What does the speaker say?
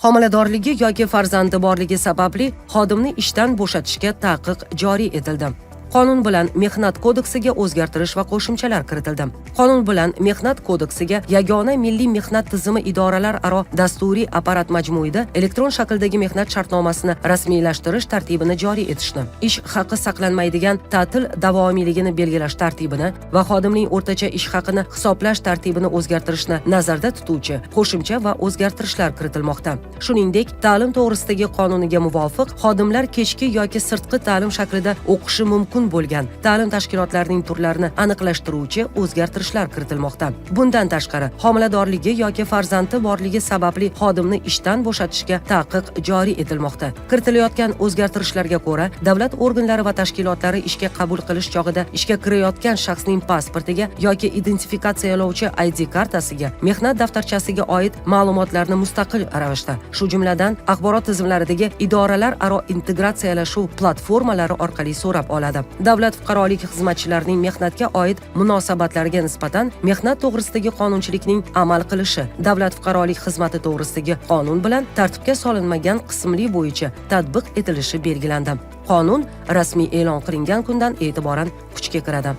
Homiladorligi yoki farzandi borligi sababli xodimni ishdan bo'shatishga taqiq joriy etildi. Qonun bilan Mehnat kodeksiga o'zgartirish va qo'shimchalar kiritildi. Qonun bilan Mehnat kodeksiga yagona milliy mehnat tizimi idoralararo dasturiy apparat majmuida elektron shakldagi mehnat shartnomasini rasmiylashtirish tartibini joriy etishni, ish haqi saqlanmaydigan ta'til davomiyligini belgilash tartibini va xodimning o'rtacha ish haqini hisoblash tartibini o'zgartirishni nazarda tutuvchi qo'shimcha va o'zgartirishlar kiritilmoqda. Shuningdek, ta'lim to'g'risidagi qonuniga muvofiq xodimlar kechki yoki sirtqi ta'lim shaklida o'qishi mumkin bo'lgan ta'lim tashkilotlarining turlarini aniqlashtiruvchi o'zgartirishlar kiritilmoqda. Bundan tashqari, homiladorligi yoki farzandi borligi sababli xodimni ishdan bo'shatishga taqiq joriy etilmoqda. Kiritilayotgan o'zgartirishlarga ko'ra, davlat organlari va tashkilotlari ishga qabul qilish chog'ida ishga kirayotgan shaxsning pasportiga yoki identifikatsiyalovchi ID kartasiga, mehnat daftarchasiga oid ma'lumotlarni mustaqil ravishda, shu jumladan axborot tizimlaridagi idoralararo integratsiyalashuv platformalari orqali so'rab oladi. Davlat fuqarolik xizmatchilarining mehnatga oid munosabatlariga nisbatan mehnat to'g'risidagi qonunchilikning amal qilishi davlat fuqarolik xizmati to'g'risidagi qonun bilan tartibga solinmagan qismli bo'yicha tatbiq etilishi belgilandi. Qonun rasmiy e'lon qilingan kundan e'tiboran kuchga kiradi.